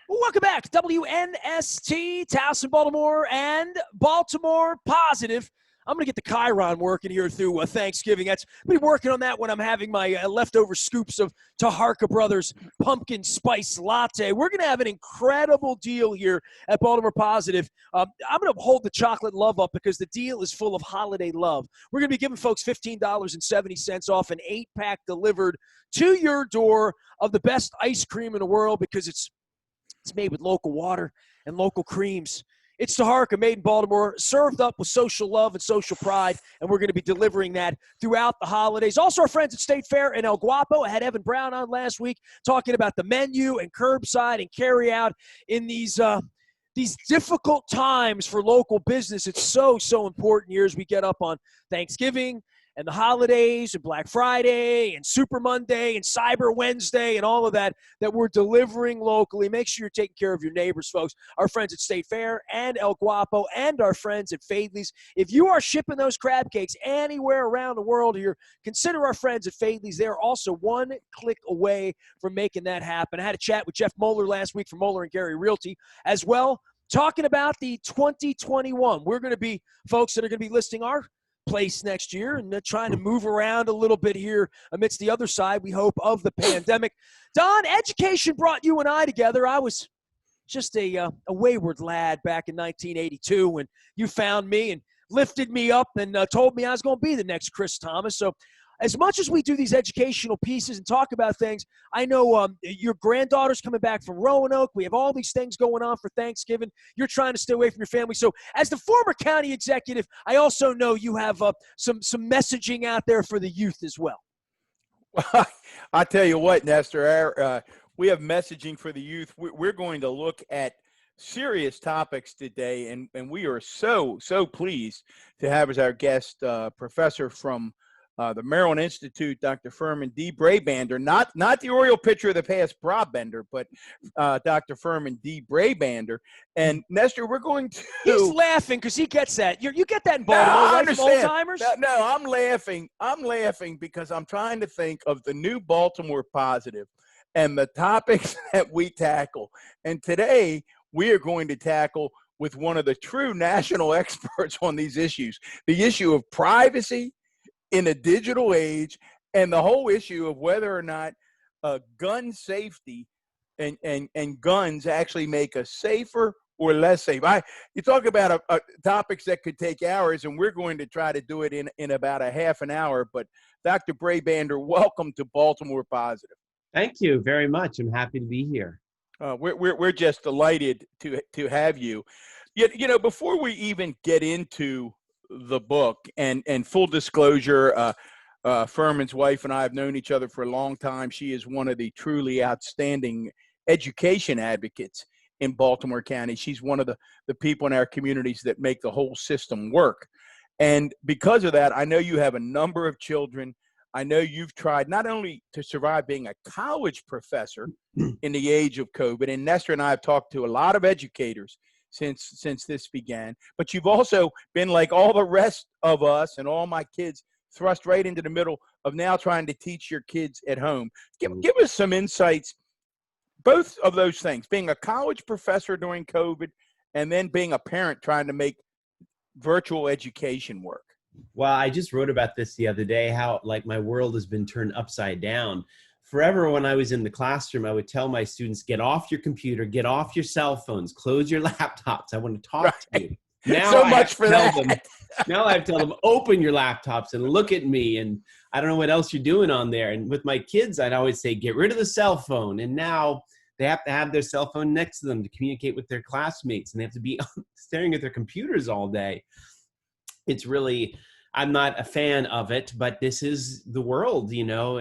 Welcome back. WNST, Towson, Baltimore, and Baltimore Positive. I'm going to get the Chiron working here through Thanksgiving. I'll be working on that when I'm having my leftover scoops of Taharka Brothers pumpkin spice latte. We're going to have an incredible deal here at Baltimore Positive. I'm going to hold the chocolate love up because the deal is full of holiday love. We're going to be giving folks $15.70 off an 8-pack delivered to your door of the best ice cream in the world because it's made with local water and local creams. It's Taharka, made in Baltimore, served up with social love and social pride, and we're going to be delivering that throughout the holidays. Also, our friends at State Fair and El Guapo. I had Evan Brown on last week talking about the menu and curbside and carry out in these difficult times for local business. It's so important here as we get up on Thanksgiving and the holidays and Black Friday and Super Monday and Cyber Wednesday and all of that we're delivering locally. Make sure you're taking care of your neighbors, folks. Our friends at State Fair and El Guapo and our friends at Fadley's. If you are shipping those crab cakes anywhere around the world here, consider our friends at Fadley's. They're also one click away from making that happen. I had a chat with Jeff Moeller last week from Moeller & Gary Realty as well, talking about the 2021. We're going to be folks that are going to be listing our place next year and trying to move around a little bit here amidst the other side, we hope, of the pandemic. Don, education brought you and I together. I was just a wayward lad back in 1982 when you found me and lifted me up and told me I was going to be the next Chris Thomas. So as much as we do these educational pieces and talk about things, I know your granddaughter's coming back from Roanoke. We have all these things going on for Thanksgiving. You're trying to stay away from your family. So as the former county executive, I also know you have some messaging out there for the youth as well. I tell you what, Nestor, we have messaging for the youth. We're going to look at serious topics today, and we are so pleased to have as our guest professor from the Maryland Institute, Dr. Firmin DeBrabender, not the Oriole pitcher of the past, Brabender, but Dr. Firmin DeBrabender. And Nestor, we're going to. He's laughing because he gets that. You get that in Baltimore, no, right? From old timers? No, I'm laughing. I'm laughing because I'm trying to think of the new Baltimore Positive and the topics that we tackle. And today we are going to tackle with one of the true national experts on these issues, the issue of privacy in a digital age, and the whole issue of whether or not gun safety and guns actually make us safer or less safe. You talk about topics that could take hours, and we're going to try to do it in about a half an hour. But Dr. Brabender, welcome to Baltimore Positive. Thank you very much. I'm happy to be here. We're just delighted to have you. You know, before we even get into the book, and full disclosure, Firmin's wife and I have known each other for a long time. She is one of the truly outstanding education advocates in Baltimore County. She's one of the people in our communities that make the whole system work. And because of that, I know you have a number of children. I know you've tried not only to survive being a college professor in the age of COVID, and Nestor and I have talked to a lot of educators since this began, but you've also been, like all the rest of us and all my kids, thrust right into the middle of now trying to teach your kids at home. Give us some insights, both of those things, being a college professor during COVID and then being a parent trying to make virtual education work. Well, I just wrote about this the other day, how like my world has been turned upside down. Forever, when I was in the classroom, I would tell my students, get off your computer, get off your cell phones, close your laptops. I want to talk to you. Now so much for that. Now I have to tell them, open your laptops and look at me. And I don't know what else you're doing on there. And with my kids, I'd always say, get rid of the cell phone. And now they have to have their cell phone next to them to communicate with their classmates. And they have to be staring at their computers all day. It's really, I'm not a fan of it, but this is the world, you know,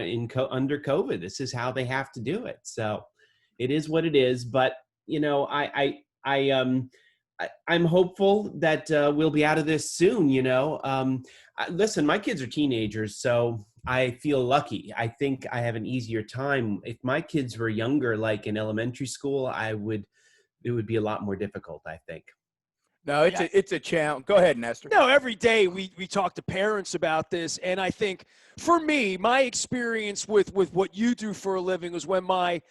under COVID. This is how they have to do it. So it is what it is. But, you know, I'm hopeful that we'll be out of this soon, you know. Listen, my kids are teenagers, so I feel lucky. I think I have an easier time. If my kids were younger, like in elementary school, it would be a lot more difficult, I think. No, it's a challenge. Go ahead, Nestor. No, every day we talk to parents about this, and I think for me, my experience with what you do for a living was when my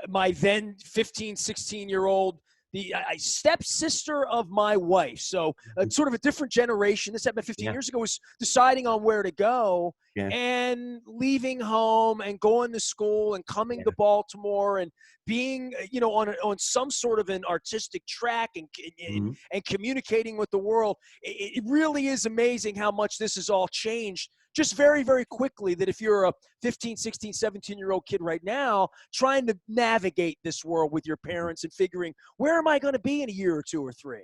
my then 15, 16-year-old, the stepsister of my wife. So sort of a different generation. This happened 15 years ago, was deciding on where to go and leaving home and going to school and coming to Baltimore and being, on some sort of an artistic track and communicating with the world. It really is amazing how much this has all changed just very, very quickly, that if you're a 15, 16, 17-year-old kid right now trying to navigate this world with your parents and figuring, where am I going to be in a year or 2 or 3?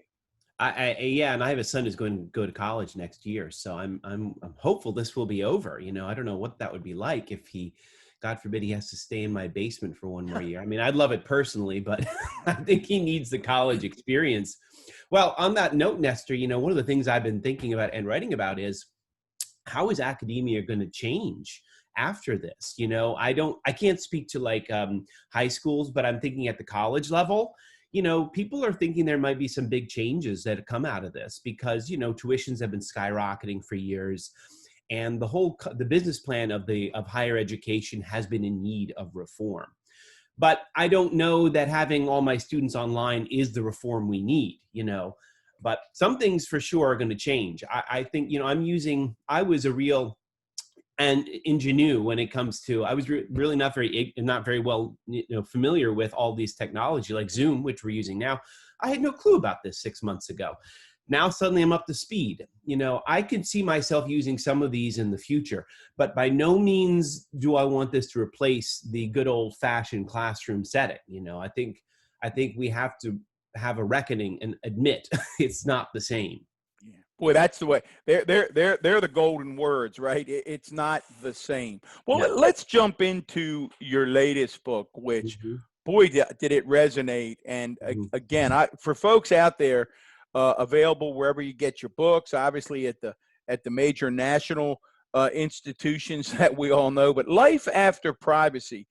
And I have a son who's going to go to college next year. So I'm hopeful this will be over. I don't know what that would be like if he, God forbid, he has to stay in my basement for one more year. I mean, I'd love it personally, but I think he needs the college experience. Well, on that note, Nestor, one of the things I've been thinking about and writing about is, how is academia going to change after this? I can't speak to high schools, but I'm thinking at the college level, people are thinking there might be some big changes that come out of this because, tuitions have been skyrocketing for years. And the business plan of higher education has been in need of reform. But I don't know that having all my students online is the reform we need, But some things for sure are going to change. I think, I was a real ingenue when it comes to, I was really not very well, familiar with all these technology like Zoom, which we're using now. I had no clue about this 6 months ago. Now suddenly I'm up to speed. I could see myself using some of these in the future, but by no means do I want this to replace the good old fashioned classroom setting. I think we have to have a reckoning and admit it's not the same. Yeah. Boy, that's the way. They're the golden words, right? It's not the same. Well, let's jump into your latest book, which, boy, did it resonate. And again, for folks out there, available wherever you get your books, obviously at the major national institutions that we all know. But Life After Privacy: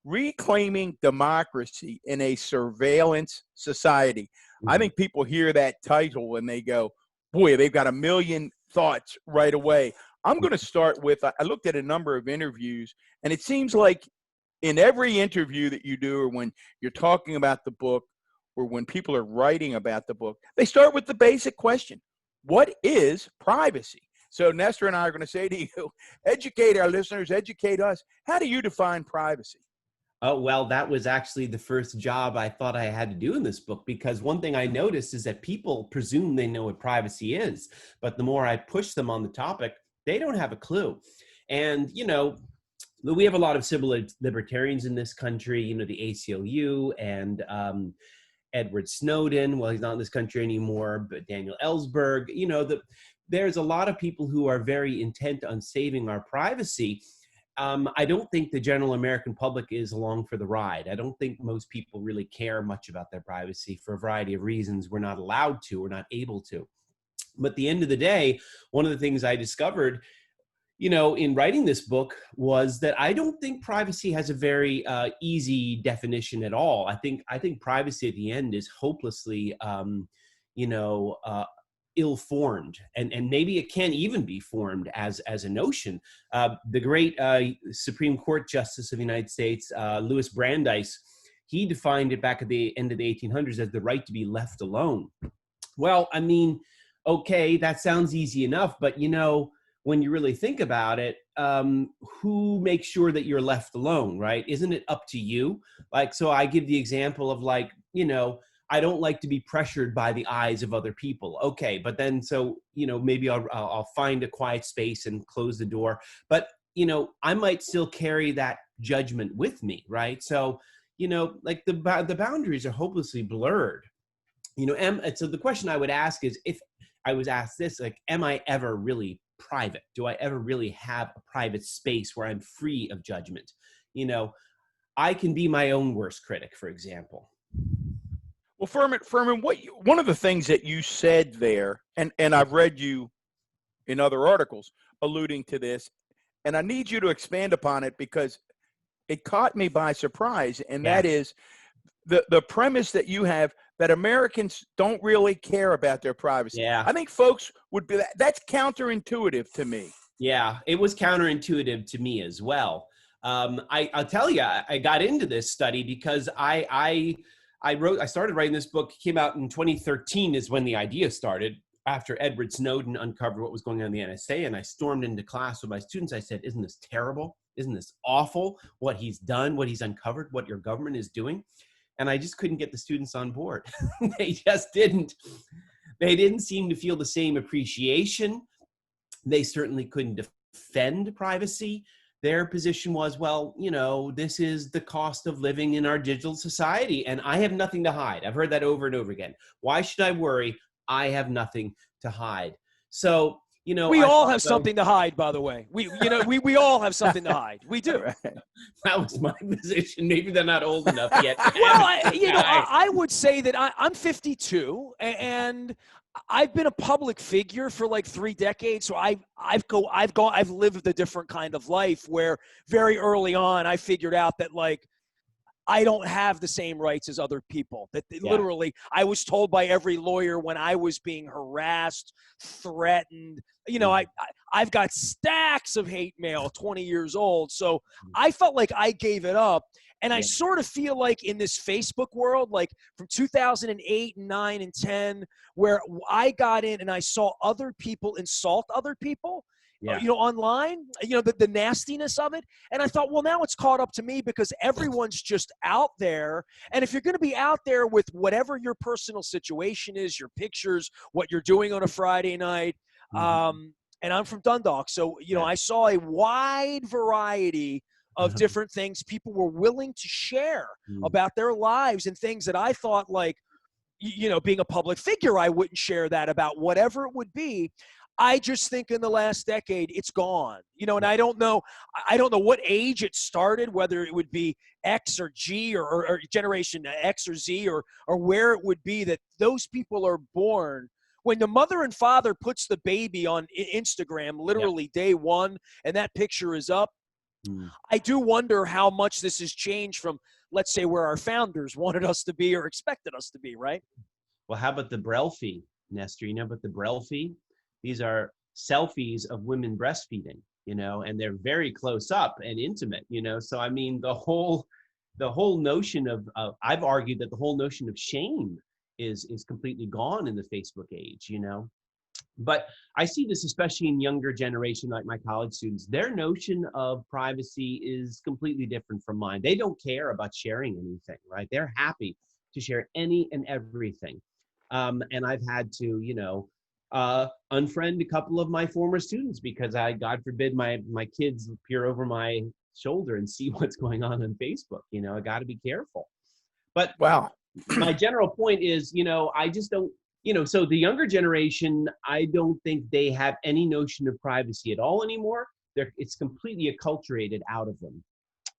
Reclaiming Democracy in a Surveillance Society. I think people hear that title and they go, boy, they've got a million thoughts right away. I'm going to start with, I looked at a number of interviews, and it seems like in every interview that you do, or when you're talking about the book, or when people are writing about the book, they start with the basic question: what is privacy? So Nestor and I are going to say to you, educate our listeners, educate us. How do you define privacy? Oh, well, that was actually the first job I thought I had to do in this book, because one thing I noticed is that people presume they know what privacy is, but the more I push them on the topic, they don't have a clue. And, we have a lot of civil libertarians in this country, the ACLU and Edward Snowden. Well, he's not in this country anymore, but Daniel Ellsberg, there's a lot of people who are very intent on saving our privacy. I don't think the general American public is along for the ride. I don't think most people really care much about their privacy for a variety of reasons. We're not allowed to, we're not able to. But at the end of the day, one of the things I discovered, in writing this book was that I don't think privacy has a very easy definition at all. I think privacy at the end is hopelessly, ill-formed, and maybe it can't even be formed as a notion. The great Supreme Court Justice of the United States, Louis Brandeis, he defined it back at the end of the 1800s as the right to be left alone. Well, I mean, okay, that sounds easy enough, but when you really think about it, who makes sure that you're left alone, right? Isn't it up to you? So I give the example of I don't like to be pressured by the eyes of other people. Okay, but then maybe I'll find a quiet space and close the door. But I might still carry that judgment with me, right? So the boundaries are hopelessly blurred. So the question I would ask is, if I was asked this, am I ever really private? Do I ever really have a private space where I'm free of judgment? I can be my own worst critic, for example. Well, Firmin, one of the things that you said there, and I've read you in other articles alluding to this, and I need you to expand upon it because it caught me by surprise, and that is the premise that you have that Americans don't really care about their privacy. Yeah. I think folks would be, that's counterintuitive to me. Yeah, it was counterintuitive to me as well. I'll tell you, I got into this study because I started writing this book. It came out in 2013 is when the idea started, after Edward Snowden uncovered what was going on in the NSA. And I stormed into class with my students. I said, isn't this terrible? Isn't this awful? What he's done, what he's uncovered, what your government is doing. And I just couldn't get the students on board. They just didn't. They didn't seem to feel the same appreciation. They certainly couldn't defend privacy. Their position was, well, you know, this is the cost of living in our digital society, and I have nothing to hide. I've heard that over and over again. Why should I worry? I have nothing to hide. So, you know, we all have something to hide, by the way. We all have something to hide. We do. That was my position. Maybe they're not old enough yet. Well, I would say that I'm 52, and I've been a public figure for like 3 decades. So I've lived a different kind of life where very early on I figured out that like I don't have the same rights as other people. That literally I was told by every lawyer when I was being harassed, threatened. You know, I've got stacks of hate mail, 20 years old. So I felt like I gave it up. And I sort of feel like in this Facebook world, like from 2008 and 9 and 10, where I got in and I saw other people insult other people, you know, online, you know, the nastiness of it. And I thought, well, now it's caught up to me because everyone's just out there. And if you're going to be out there with whatever your personal situation is, your pictures, what you're doing on a Friday night, and I'm from Dundalk. So, you know, I saw a wide variety of different things people were willing to share about their lives and things that I thought, like, you know, being a public figure, I wouldn't share that about, whatever it would be. I just think in the last decade, it's gone, you know, and I don't know what age it started, whether it would be X or G or generation X or Z or where it would be that those people are born. When the mother and father puts the baby on Instagram, literally day one, and that picture is up, I do wonder how much this has changed from, let's say, where our founders wanted us to be or expected us to be, right? Well, how about the Brelfie, Nestor? You know about the Brelfie? These are selfies of women breastfeeding, you know, and they're very close up and intimate, you know. So, I mean, the whole notion of I've argued that the whole notion of shame is completely gone in the Facebook age, you know. But I see this especially in younger generation, like my college students. Their notion of privacy is completely different from mine. They don't care about sharing anything, right? They're happy to share any and everything. And I've had to, you know, unfriend a couple of my former students because God forbid, my kids peer over my shoulder and see what's going on Facebook. You know, I got to be careful. But wow, my general point is, you know, I just don't. You know, so the younger generation, I don't think they have any notion of privacy at all anymore. It's completely acculturated out of them.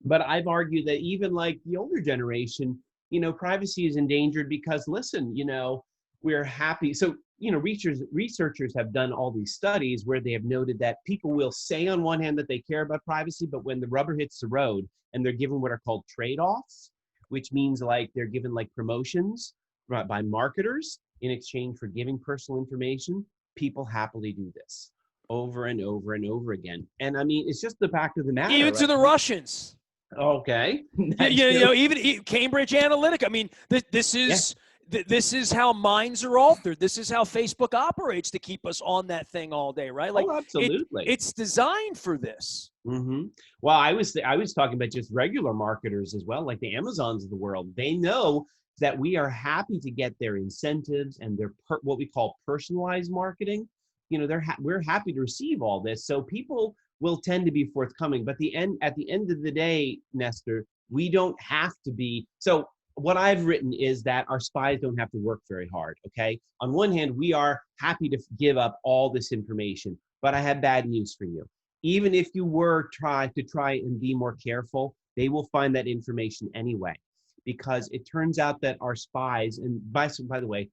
But I've argued that even like the older generation, you know, privacy is endangered because, listen, you know, we're happy. So, you know, researchers have done all these studies where they have noted that people will say on one hand that they care about privacy, but when the rubber hits the road and they're given what are called trade-offs, which means like they're given like promotions by marketers in exchange for giving personal information, people happily do this over and over and over again. And I mean, it's just the fact of the matter. Even to the Russians. Okay. You know, even Cambridge Analytica. I mean, this is how minds are altered. This is how Facebook operates to keep us on that thing all day, right? Like, absolutely. It's designed for this. Well, I was talking about just regular marketers as well, like the Amazons of the world. They know that we are happy to get their incentives and their what we call personalized marketing. You know, we're happy to receive all this, so people will tend to be forthcoming. But at the end of the day, Nestor, we don't have to be. So what I've written is that our spies don't have to work very hard. Okay, on one hand, we are happy to give up all this information, but I have bad news for you. Even if you were try and be more careful, they will find that information anyway. Because it turns out that our spies, and by the way,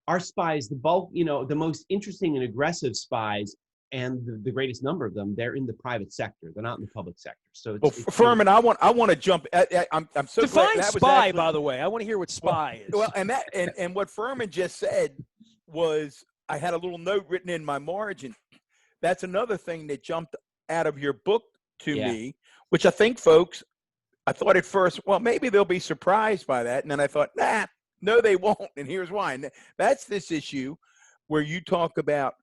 our spies, the bulk, you know, the most interesting and aggressive spies, and the greatest number of them, they're in the private sector. They're not in the public sector. So, Firmin, I want to jump. I'm so define glad that spy, was by the way. I want to hear what spy is. Well, and what Firmin just said was, I had a little note written in my margin. That's another thing that jumped out of your book to me which I think folks, I thought at first, well, maybe they'll be surprised by that. And then I thought, nah, no, they won't. And here's why. And that's this issue where you talk about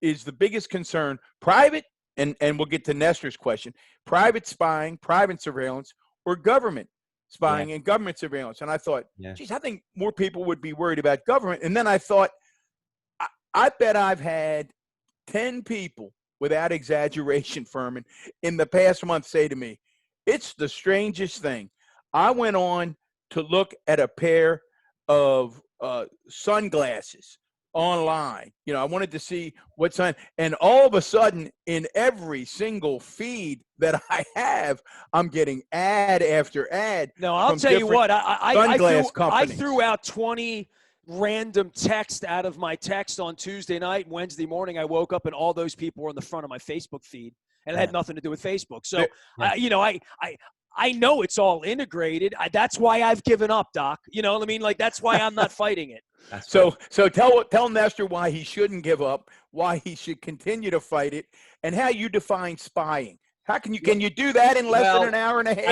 is the biggest concern private, and we'll get to Nestor's question, private spying, private surveillance, or government spying and government surveillance. And I thought, geez, I think more people would be worried about government. And then I thought, I bet I've had 10 people, without exaggeration, Firmin, in the past month say to me, it's the strangest thing. I went on to look at a pair of sunglasses online. You know, I wanted to see what's on, and all of a sudden, in every single feed that I have, I'm getting ad after ad. No, I'll tell you what, I threw out 20 random text out of my text on Tuesday night. Wednesday morning, I woke up and all those people were on the front of my Facebook feed, and it had nothing to do with Facebook. So, I know it's all integrated. That's why I've given up, Doc. You know what I mean? Like, that's why I'm not fighting it. So tell Nestor why he shouldn't give up, why he should continue to fight it, and how you define spying. How can you do that in less than an hour and a half?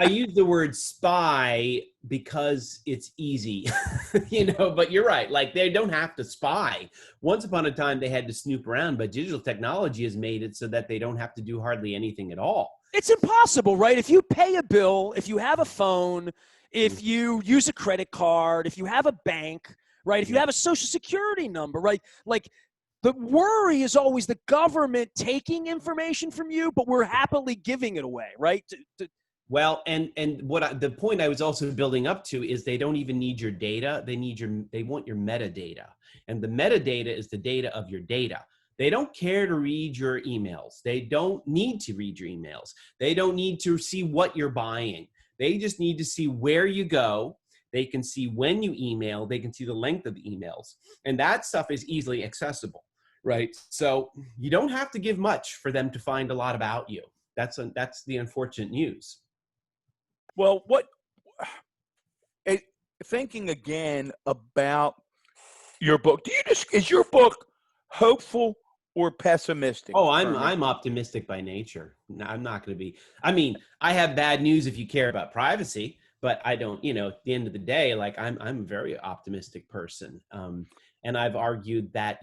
I use the word spy because it's easy, but you're right. Like, they don't have to spy. Once upon a time, they had to snoop around, but digital technology has made it so that they don't have to do hardly anything at all. It's impossible, right? If you pay a bill, if you have a phone, if you use a credit card, if you have a bank, right? If you have a social security number, right? Like, the worry is always the government taking information from you, but we're happily giving it away, right? Well, and the point I was also building up to is they don't even need your data. They want your metadata. And the metadata is the data of your data. They don't care to read your emails. They don't need to read your emails. They don't need to see what you're buying. They just need to see where you go. They can see when you email. They can see the length of the emails. And that stuff is easily accessible, right? So you don't have to give much for them to find a lot about you. That's the unfortunate news. Well, thinking again about your book, is your book hopeful or pessimistic? Oh, I'm optimistic by nature. I'm not going to be. I mean, I have bad news if you care about privacy, but I don't. At the end of the day, like, I'm a very optimistic person, and I've argued that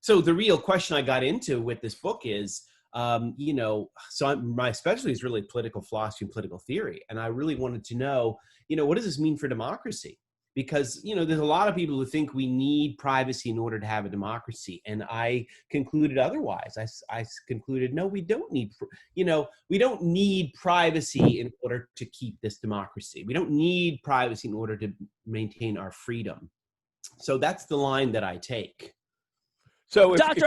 So the real question I got into with this book is, so my specialty is really political philosophy and political theory, and I really wanted to know, what does this mean for democracy? Because, there's a lot of people who think we need privacy in order to have a democracy. And I concluded otherwise. I concluded, no, we don't need, we don't need privacy in order to keep this democracy. We don't need privacy in order to maintain our freedom. So that's the line that I take. So, Doctor,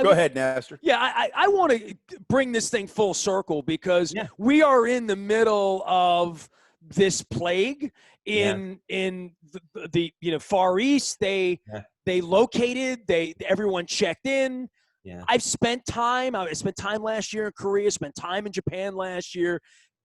go ahead, Nestor. Yeah, I want to bring this thing full circle because we are in the middle of this plague in the Far East. They located, everyone checked in. I spent time last year in Korea, spent time in Japan last year.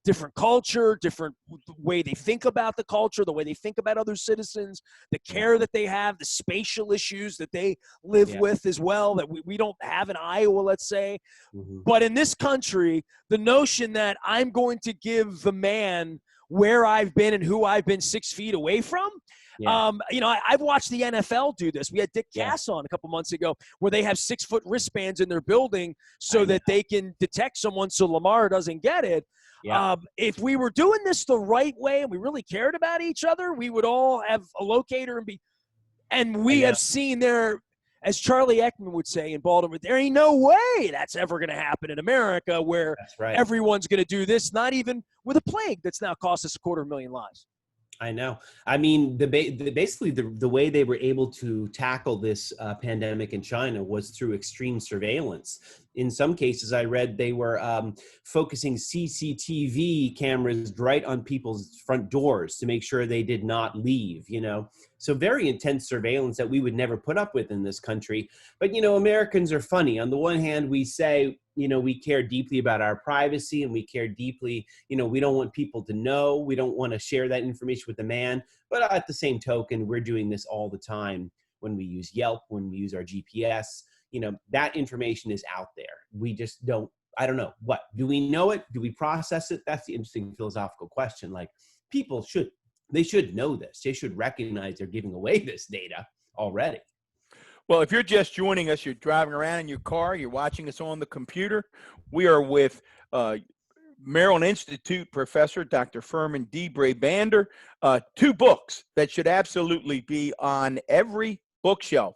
Different culture, different way they think about the culture, the way they think about other citizens, the care that they have, the spatial issues that they live with as well that we don't have in Iowa, let's say. Mm-hmm. But in this country, the notion that I'm going to give the man where I've been and who I've been 6 feet away from. I've watched the NFL do this. We had Dick Cass on a couple months ago where they have 6-foot wristbands in their building so that they can detect someone so Lamar doesn't get it. Yeah. If we were doing this the right way and we really cared about each other, we would all have a locator and we have seen there, as Charlie Ekman would say in Baltimore, there ain't no way that's ever going to happen in America where everyone's going to do this, not even with a plague that's now cost us 250,000 lives. I know. I mean, basically the way they were able to tackle this pandemic in China was through extreme surveillance. In some cases, I read they were focusing CCTV cameras right on people's front doors to make sure they did not leave, So very intense surveillance that we would never put up with in this country. But, Americans are funny. On the one hand, we say, we care deeply about our privacy and we care deeply, we don't want people to know. We don't want to share that information with the man. But at the same token, we're doing this all the time when we use Yelp, when we use our GPS. That information is out there. We just don't, I don't know. What? Do we know it? Do we process it? That's the interesting philosophical question. Like, people should know this. They should recognize they're giving away this data already. Well, if you're just joining us, you're driving around in your car, you're watching us on the computer. We are with Maryland Institute professor, Dr. Firmin DeBrabender. Two books that should absolutely be on every bookshelf.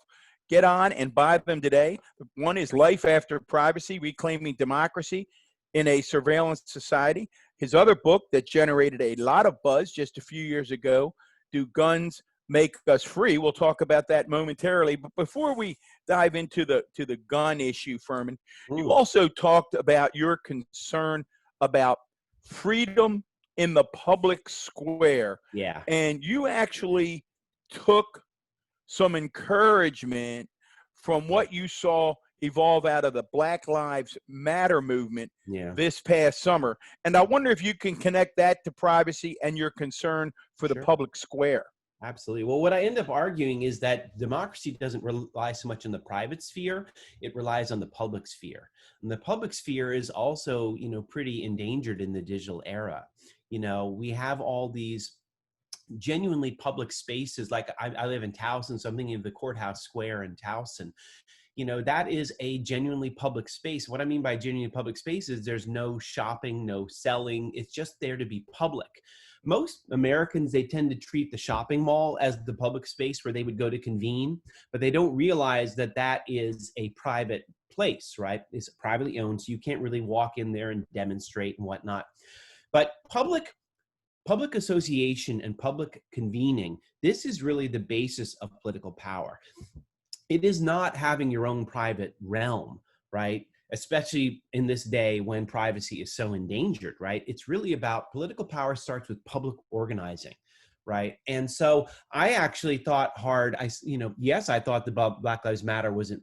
Get on and buy them today. One is Life After Privacy, Reclaiming Democracy in a Surveillance Society. His other book that generated a lot of buzz just a few years ago, Do Guns Make Us Free? We'll talk about that momentarily. But before we dive into the gun issue, Firmin, you also talked about your concern about freedom in the public square. Yeah. And you actually took some encouragement from what you saw evolve out of the Black Lives Matter movement this past summer. And I wonder if you can connect that to privacy and your concern for the public square. Absolutely. Well, what I end up arguing is that democracy doesn't rely so much on the private sphere, it relies on the public sphere. And the public sphere is also, pretty endangered in the digital era. We have all these genuinely public spaces. Like I live in Towson, so I'm thinking of the courthouse square in Towson. That is a genuinely public space. What I mean by genuinely public space is there's no shopping, no selling. It's just there to be public. Most Americans, they tend to treat the shopping mall as the public space where they would go to convene, but they don't realize that that is a private place, right? It's privately owned, so you can't really walk in there and demonstrate and whatnot. But public association and public convening, this is really the basis of political power. It is not having your own private realm, right? Especially in this day when privacy is so endangered, right? It's really about political power starts with public organizing, right? And so I actually thought hard. Yes, I thought the Black Lives Matter was an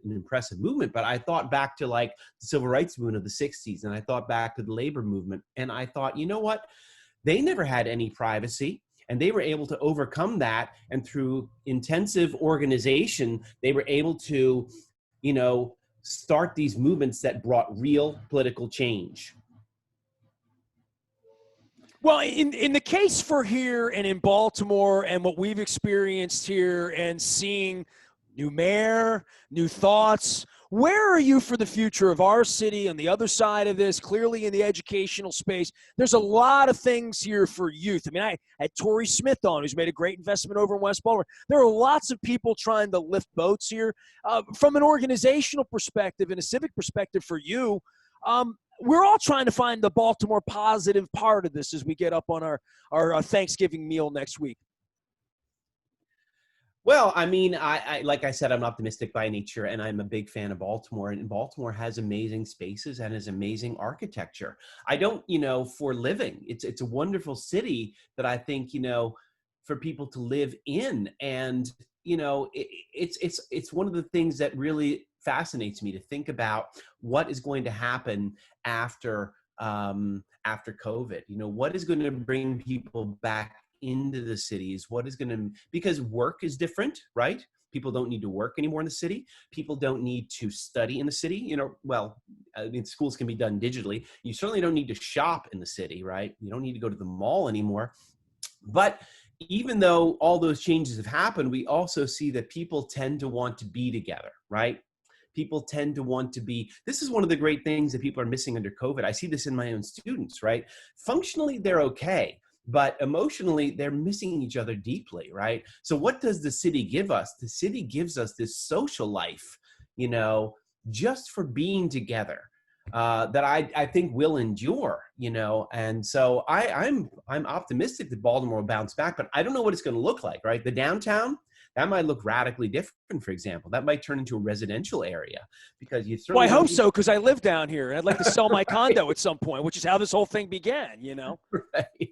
impressive movement, but I thought back to like the civil rights movement of the 60s, and I thought back to the labor movement, and I thought, you know what? They never had any privacy. And they were able to overcome that. And through intensive organization, they were able to, start these movements that brought real political change. Well, in the case for here and in Baltimore and what we've experienced here and seeing new mayor, new thoughts, where are you for the future of our city on the other side of this, clearly in the educational space? There's a lot of things here for youth. I mean, I had Torrey Smith on, who's made a great investment over in West Baltimore. There are lots of people trying to lift boats here. From an organizational perspective and a civic perspective for you, we're all trying to find the Baltimore positive part of this as we get up on our Thanksgiving meal next week. Well, I mean, I like I said, I'm optimistic by nature, and I'm a big fan of Baltimore. And Baltimore has amazing spaces and has amazing architecture. I don't, for living, it's a wonderful city that I think, for people to live in. And, it's one of the things that really fascinates me to think about what is going to happen after COVID. What is going to bring people back into the cities? Because work is different, right? People don't need to work anymore in the city. People don't need to study in the city. Schools can be done digitally. You certainly don't need to shop in the city, right? You don't need to go to the mall anymore. But even though all those changes have happened, we also see that people tend to want to be together, right? People tend to want to be, this is one of the great things that people are missing under COVID. I see this in my own students, right? Functionally, they're okay, but emotionally, they're missing each other deeply, right? So what does the city give us? The city gives us this social life, just for being together, that I think will endure, and so I'm optimistic that Baltimore will bounce back, but I don't know what it's going to look like, right? The downtown, that might look radically different, for example. That might turn into a residential area because you certainly. Well, I hope so, because I live down here and I'd like to sell my condo at some point, which is how this whole thing began, Right.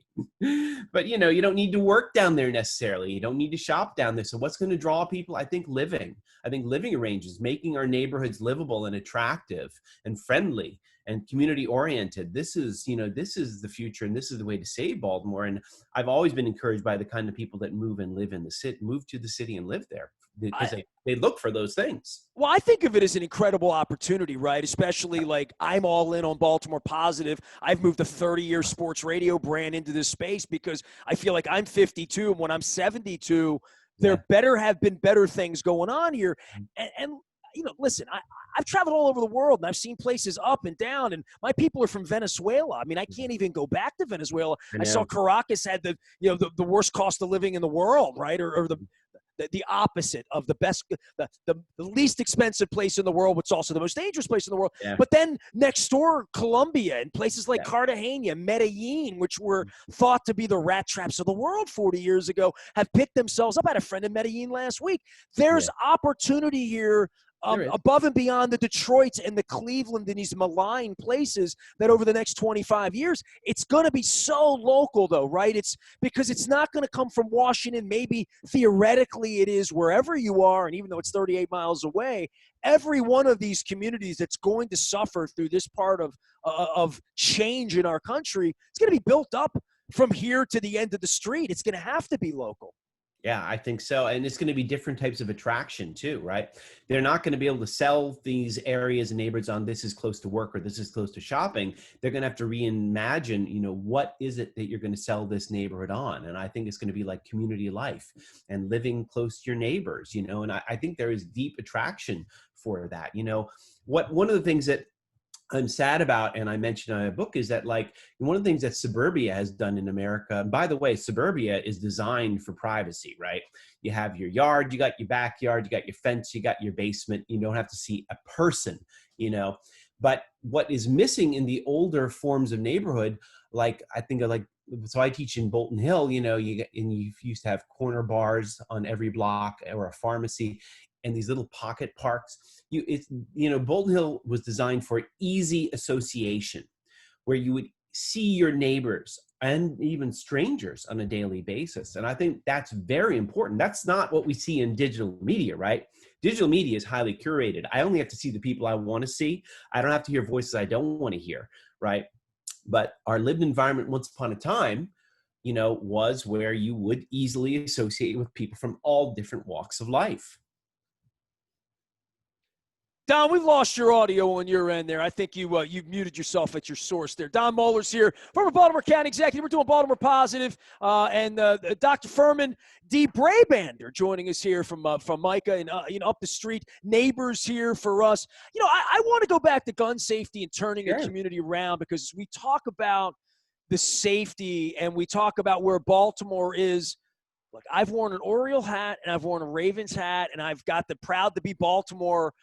But, you don't need to work down there necessarily. You don't need to shop down there. So what's going to draw people? I think living arrangements, making our neighborhoods livable and attractive and friendly and community oriented. This is, this is the future, and this is the way to save Baltimore. And I've always been encouraged by the kind of people that move and live in the city, move to the city and live there, because they look for those things. Well, I think of it as an incredible opportunity, right? Especially like I'm all in on Baltimore Positive. I've moved a 30-year sports radio brand into this space because I feel like I'm 52, and when I'm 72, there better have been better things going on here. And listen, I've traveled all over the world, and I've seen places up and down, and my people are from Venezuela. I mean, I can't even go back to Venezuela. I saw Caracas had the worst cost of living in the world, right? Or the opposite of the best, the least expensive place in the world, which is also the most dangerous place in the world. Yeah. But then next door, Colombia, and places like Cartagena, Medellin, which were thought to be the rat traps of the world 40 years ago, have picked themselves up. I had a friend in Medellin last week. There's opportunity here above and beyond the Detroits and the Cleveland and these malign places that over the next 25 years, it's going to be so local though, right? It's because it's not going to come from Washington. Maybe theoretically it is wherever you are. And even though it's 38 miles away, every one of these communities that's going to suffer through this part of change in our country, it's going to be built up from here to the end of the street. It's going to have to be local. Yeah, I think so. And it's going to be different types of attraction too, right? They're not going to be able to sell these areas and neighborhoods on this is close to work or this is close to shopping. They're going to have to reimagine, what is it that you're going to sell this neighborhood on? And I think it's going to be like community life and living close to your neighbors, and I think there is deep attraction for that. One of the things that I'm sad about, and I mentioned in my book, is that like one of the things that suburbia has done in America, and by the way, suburbia is designed for privacy, right? You have your yard, you got your backyard, you got your fence, you got your basement. You don't have to see a person, But what is missing in the older forms of neighborhood, like I think of so I teach in Bolton Hill, you used to have corner bars on every block or a pharmacy, and these little pocket parks. Bolton Hill was designed for easy association, where you would see your neighbors and even strangers on a daily basis. And I think that's very important. That's not what we see in digital media, right? Digital media is highly curated. I only have to see the people I want to see. I don't have to hear voices I don't want to hear, right? But our lived environment once upon a time, was where you would easily associate with people from all different walks of life. Don, we've lost your audio on your end there. I think you muted yourself at your source there. Don Moeller's here, former Baltimore County Executive. We're doing Baltimore Positive, and Dr. Firmin DeBrabender joining us here from MICA and up the street. Neighbors here for us. I want to go back to gun safety and turning the community around, because we talk about the safety and we talk about where Baltimore is. Look, I've worn an Oriole hat and I've worn a Ravens hat, and I've got the proud to be Baltimore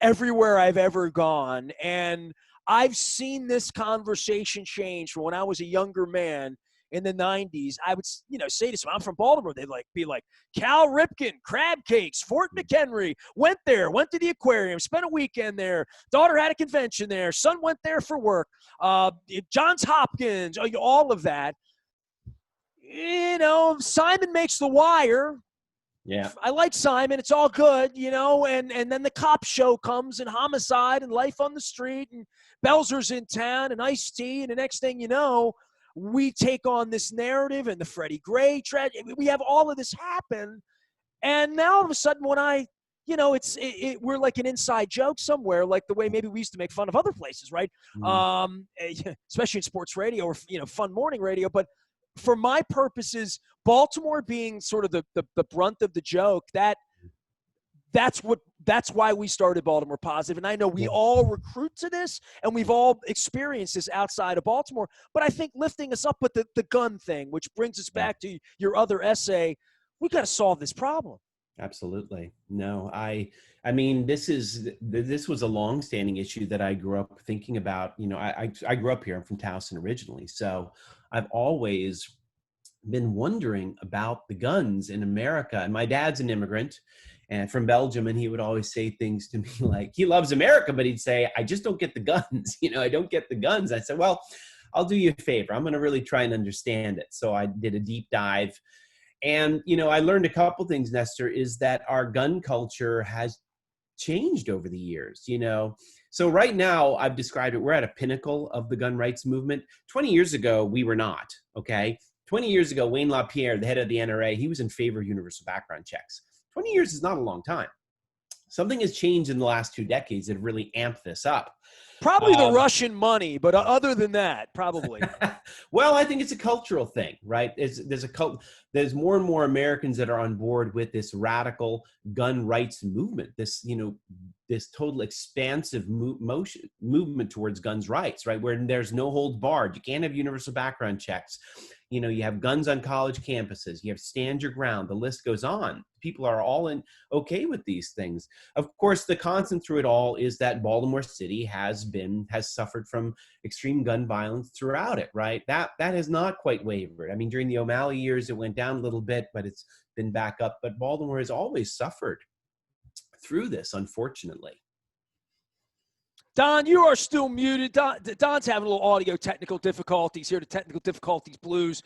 everywhere I've ever gone. And I've seen this conversation change from when I was a younger man in the 90s. I would, say to someone, I'm from Baltimore. They'd be like, Cal Ripken, crab cakes, Fort McHenry, went to the aquarium, spent a weekend there. Daughter had a convention there. Son went there for work. Johns Hopkins, all of that. Simon makes the wire. Yeah, I like Simon. It's all good, and then the cop show comes, and homicide and life on the street, and Belzer's in town, and Ice-T, and the next thing you know, we take on this narrative and the Freddie Gray tragedy. We have all of this happen, and now all of a sudden when we're like an inside joke somewhere, like the way maybe we used to make fun of other places, right? Especially in sports radio or fun morning radio, but for my purposes, Baltimore being sort of the brunt of the joke, that's why we started Baltimore Positive. And I know we all recruit to this, and we've all experienced this outside of Baltimore. But I think lifting us up with the gun thing, which brings us back to your other essay, we got to solve this problem. Absolutely. No, I mean, this was a long-standing issue that I grew up thinking about. I grew up here. I'm from Towson originally. So I've always been wondering about the guns in America. And my dad's an immigrant and from Belgium, and he would always say things to me like, he loves America, but he'd say, I just don't get the guns. I don't get the guns. I said, well, I'll do you a favor. I'm going to really try and understand it. So I did a deep dive. And, I learned a couple things, Nestor, is that our gun culture has changed over the years. So right now, I've described it, we're at a pinnacle of the gun rights movement. 20 years ago, we were not, okay? 20 years ago, Wayne LaPierre, the head of the NRA, he was in favor of universal background checks. 20 years is not a long time. Something has changed in the last 2 decades that have really amped this up. Probably the Russian money, but other than that, probably. Well, I think it's a cultural thing, right? There's more and more Americans that are on board with this radical gun rights movement, this total expansive movement towards guns rights, right? Where there's no holds barred. You can't have universal background checks. You have guns on college campuses. You have stand your ground. The list goes on. People are all okay with these things. Of course, the constant through it all is that Baltimore City has suffered from extreme gun violence throughout it, right? That has not quite wavered. I mean, during the O'Malley years, it went down a little bit, but it's been back up. But Baltimore has always suffered through this, unfortunately. Don, you are still muted. Don's having a little audio technical difficulties here, the technical difficulties blues.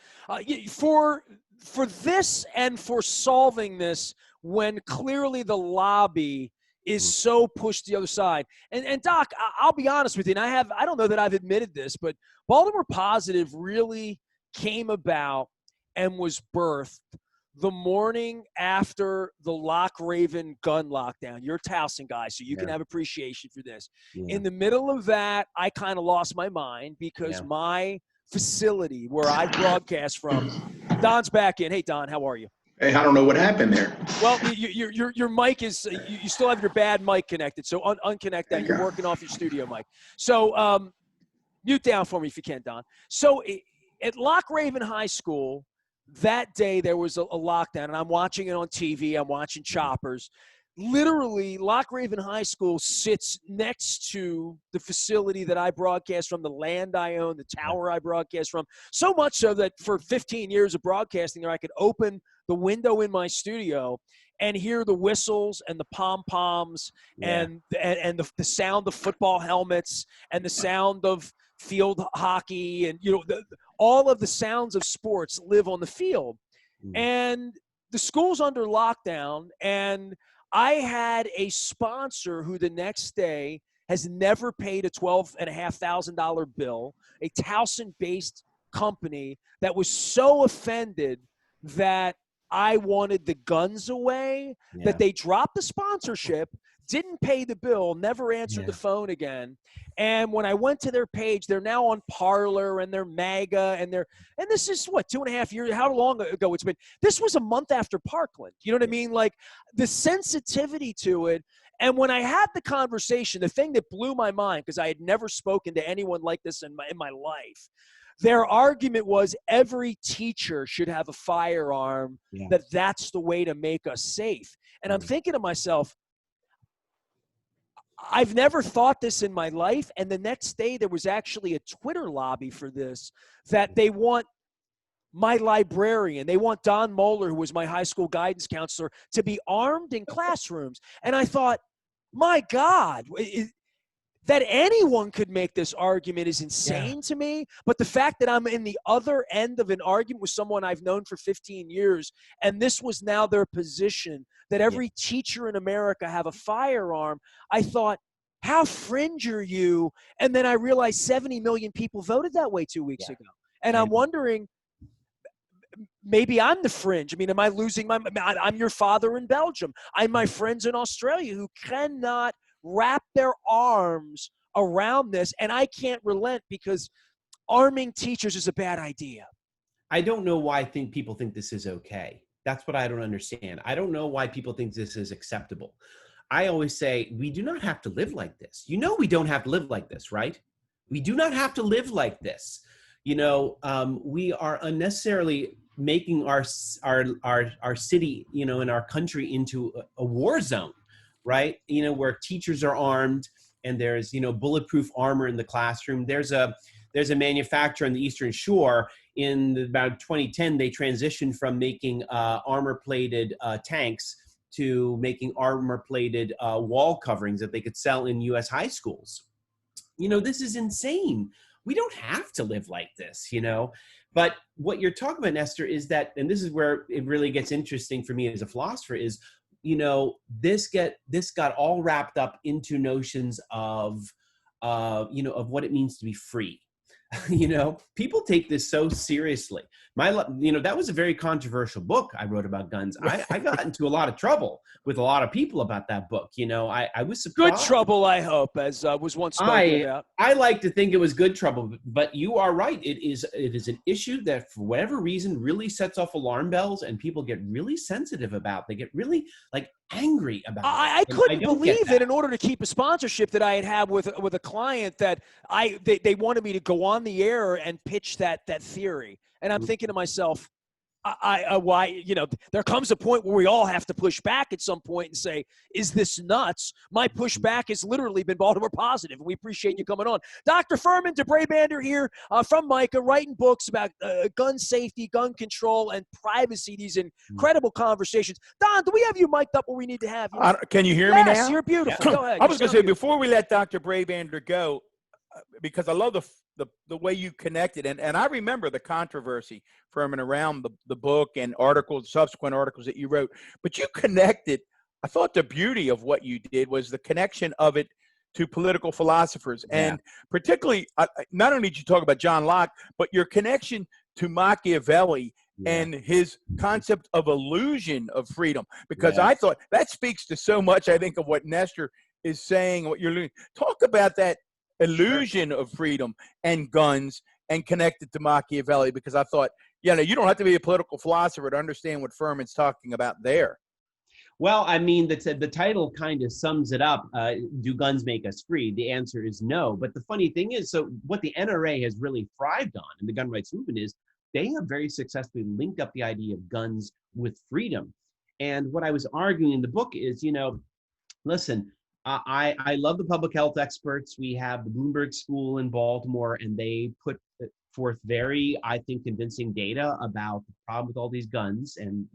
For this and for solving this, when clearly the lobby is so pushed the other side. And Doc, I'll be honest with you, and I don't know that I've admitted this, but Baltimore Positive really came about and was birthed the morning after the Lock Raven gun lockdown. You're a Towson guy, so you can have appreciation for this. Yeah. In the middle of that, I kind of lost my mind because my facility where I broadcast from, Don's back in. Hey, Don, how are you? Hey, I don't know what happened there. Well, your mic is, you still have your bad mic connected, so unconnect that. You're working off your studio mic. So mute down for me if you can, Don. So at Lock Raven High School, that day there was a lockdown, and I'm watching it on TV. I'm watching Choppers. Literally, Lock Raven High School sits next to the facility that I broadcast from, the land I own, the tower I broadcast from. So much so that for 15 years of broadcasting there, I could open the window in my studio and hear the whistles and the pom-poms and the sound of football helmets and the sound of field hockey, and all of the sounds of sports live on the field. And the school's under lockdown, and I had a sponsor who the next day has never paid a $12,500 bill, a Towson-based company that was so offended that I wanted the guns away that they dropped the sponsorship, didn't pay the bill, never answered the phone again. And when I went to their page, they're now on Parler and they're MAGA and this is what, 2.5 years, how long ago it's been? This was a month after Parkland. You know what I mean? Like the sensitivity to it. And when I had the conversation, the thing that blew my mind, because I had never spoken to anyone like this in my life, their argument was every teacher should have a firearm, that's the way to make us safe. And I'm thinking to myself, I've never thought this in my life. And the next day there was actually a Twitter lobby for this, that they want my librarian, they want Don Moeller, who was my high school guidance counselor, to be armed in classrooms. And I thought, my God, that anyone could make this argument is insane to me. But the fact that I'm in the other end of an argument with someone I've known for 15 years, and this was now their position, that every teacher in America have a firearm, I thought, how fringe are you? And then I realized 70 million people voted that way 2 weeks ago. And I'm wondering, maybe I'm the fringe. I mean, am I losing I'm your father in Belgium. I'm my friends in Australia who cannot wrap their arms around this, and I can't relent because arming teachers is a bad idea. I don't know why people think this is okay. That's what I don't understand. I don't know why people think this is acceptable. I always say, we do not have to live like this. We don't have to live like this, right? We do not have to live like this. We are unnecessarily making our city, and our country into a war zone, right? Where teachers are armed and there's, bulletproof armor in the classroom. There's a manufacturer on the Eastern Shore. In about 2010, they transitioned from making armor-plated tanks to making armor-plated wall coverings that they could sell in U.S. high schools. This is insane. We don't have to live like this, But what you're talking about, Nestor, is that, and this is where it really gets interesting for me as a philosopher, is, this got all wrapped up into notions of of what it means to be free. People take this so seriously. That was a very controversial book I wrote about guns. I got into a lot of trouble with a lot of people about that book. I was surprised. Good trouble, I hope, as was once spoken about. I like to think it was good trouble, but you are right. It is an issue that, for whatever reason, really sets off alarm bells, and people get really sensitive about. They get really angry about it. I couldn't believe that in order to keep a sponsorship that I had with a client that they wanted me to go on the air and pitch that theory. And I'm thinking to myself, there comes a point where we all have to push back at some point and say, is this nuts? My pushback has literally been Baltimore positive. We appreciate you coming on. Dr. Firmin DeBrabender here from MICA, writing books about gun safety, gun control, and privacy, these incredible conversations. Don, do we have you mic'd up where we need to have you? Can you hear me now? Yes, you're beautiful. Go ahead. I was going to say, before we let Dr. Brabender go, because I love the way you connected, and I remember the controversy, Firmin, around the book and subsequent articles that you wrote, but you connected. I thought the beauty of what you did was the connection of it to political philosophers, and particularly, not only did you talk about John Locke, but your connection to Machiavelli and his concept of illusion of freedom, because I thought that speaks to so much, I think, of what Nestor is saying, what you're learning. Talk about that illusion of freedom and guns and connect it to Machiavelli, because I thought, you don't have to be a political philosopher to understand what Firmin's talking about there. Well, I mean, the title kind of sums it up. Do guns make us free? The answer is no. But the funny thing is, so what the NRA has really thrived on, and the gun rights movement, is they have very successfully linked up the idea of guns with freedom. And what I was arguing in the book is, listen, I love the public health experts. We have the Bloomberg School in Baltimore, and they put forth very, I think, convincing data about the problem with all these guns and,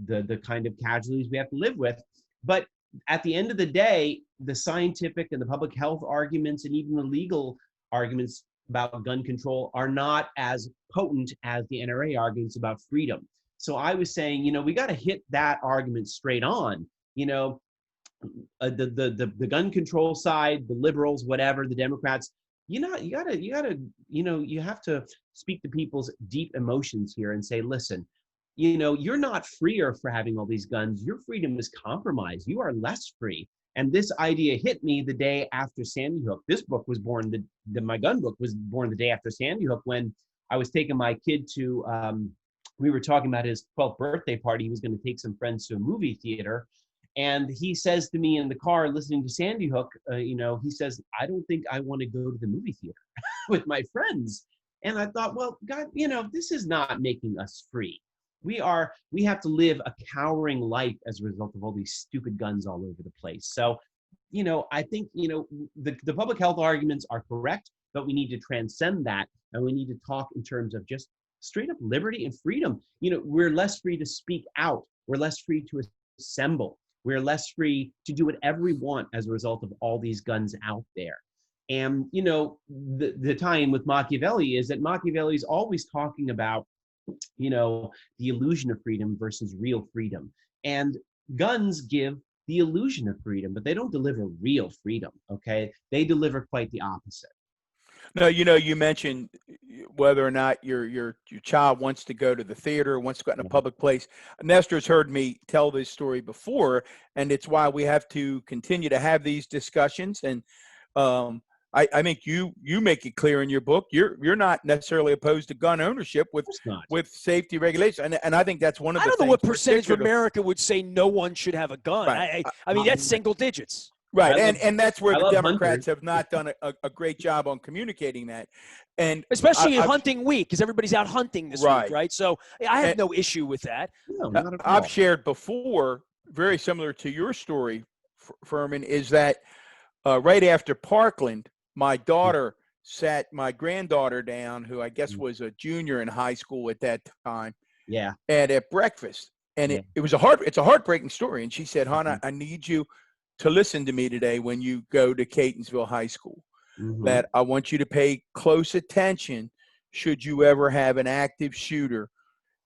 the kind of casualties we have to live with. But at the end of the day, the scientific and the public health arguments and even the legal arguments about gun control are not as potent as the NRA arguments about freedom. So I was saying, we got to hit that argument straight on. The gun control side, the liberals, whatever, the Democrats, you have to speak to people's deep emotions here and say, listen, you're not freer for having all these guns. Your freedom is compromised. You are less free. And this idea hit me the day after Sandy Hook. This book was born, my gun book was born the day after Sandy Hook, when I was taking my kid to, we were talking about his 12th birthday party. He was going to take some friends to a movie theater. And he says to me in the car, listening to Sandy Hook, he says, I don't think I want to go to the movie theater with my friends. And I thought, well, God, this is not making us free. We have to live a cowering life as a result of all these stupid guns all over the place. So, I think, the public health arguments are correct, but we need to transcend that. And we need to talk in terms of just straight up liberty and freedom. We're less free to speak out. We're less free to assemble. We're less free to do whatever we want as a result of all these guns out there. And, the tie-in with Machiavelli is that Machiavelli is always talking about, the illusion of freedom versus real freedom. And guns give the illusion of freedom, but they don't deliver real freedom, okay? They deliver quite the opposite. No, you mentioned whether or not your child wants to go to the theater, wants to go out in a public place. Nestor's heard me tell this story before, and it's why we have to continue to have these discussions. And I think you make it clear in your book you're not necessarily opposed to gun ownership with safety regulations, and I think that's one of the things. I don't know what percentage of America would say no one should have a gun. Right. I mean, that's single digits. Right, and that's where the Democrats have not done a great job on communicating that, and especially hunting week, because everybody's out hunting this week, right? So I have no issue with that. No, not at all. I've shared before, very similar to your story, Firmin, is that right after Parkland, my daughter sat my granddaughter down, who I guess was a junior in high school at that time. Yeah, and at breakfast, and it's a heartbreaking story, and she said, "Hon, I need you to listen to me today when you go to Catonsville High School, that I want you to pay close attention should you ever have an active shooter.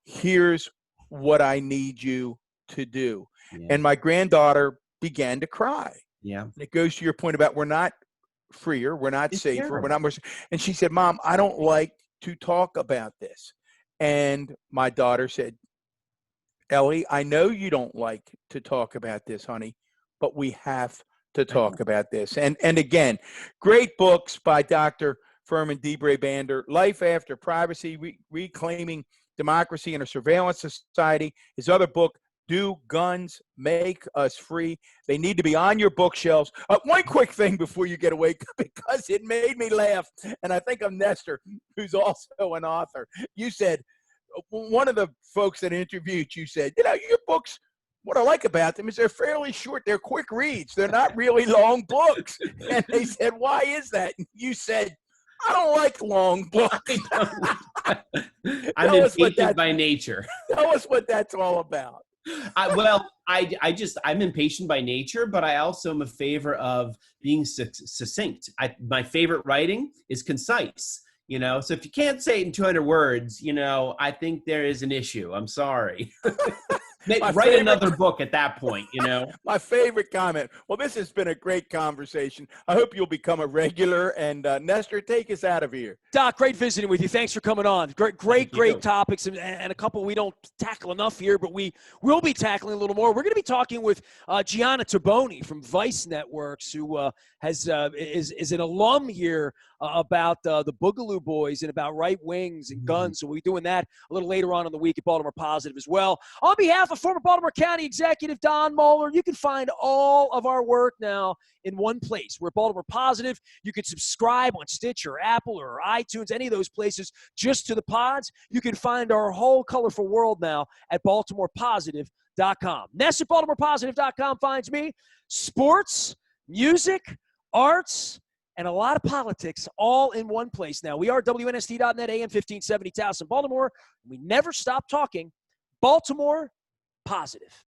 Here's what I need you to do." And my granddaughter began to cry. Yeah. And it goes to your point about we're not freer. We're not It's safer. terrible. We're not more. And she said, Mom, I don't like to talk about this. And my daughter said, Ellie, I know you don't like to talk about this, honey, but we have to talk about this. And again, great books by Dr. Firmin DeBrabender, Life After Privacy, Reclaiming Democracy in a Surveillance Society. His other book, Do Guns Make Us Free? They need to be on your bookshelves. One quick thing before you get away, because it made me laugh, and I think of Nestor, who's also an author. You said, one of the folks that interviewed you said, you know, your books, what I like about them is they're fairly short. They're quick reads. They're not really long books. And they said, why is that? And you said, I don't like long books. I'm impatient by nature. Tell us what that's all about. I'm impatient by nature, but I also am a favor of being succinct. My favorite writing is concise. You know, so if you can't say it in 200 words, you know, I think there is an issue. I'm sorry. Write another book at that point, you know. My favorite comment. Well, this has been a great conversation. I hope you'll become a regular. And Nestor, take us out of here. Doc, great visiting with you. Thanks for coming on. Great topics, and a couple we don't tackle enough here, but we will be tackling a little more. We're going to be talking with Gianna Taboni from Vice Networks, who is an alum here about the Boogaloo Boys and about right wings and guns. So we'll be doing that a little later on in the week at Baltimore Positive as well. On behalf of former Baltimore County Executive Don Moeller, you can find all of our work now in one place. We're Baltimore Positive. You can subscribe on Stitcher, Apple, or iTunes, any of those places, just to the pods. You can find our whole colorful world now at BaltimorePositive.com. Ness at BaltimorePositive.com finds me. Sports, music, arts, and a lot of politics all in one place now. We are WNST.net, AM 1570, Towson, Baltimore. We never stop talking Baltimore Positive.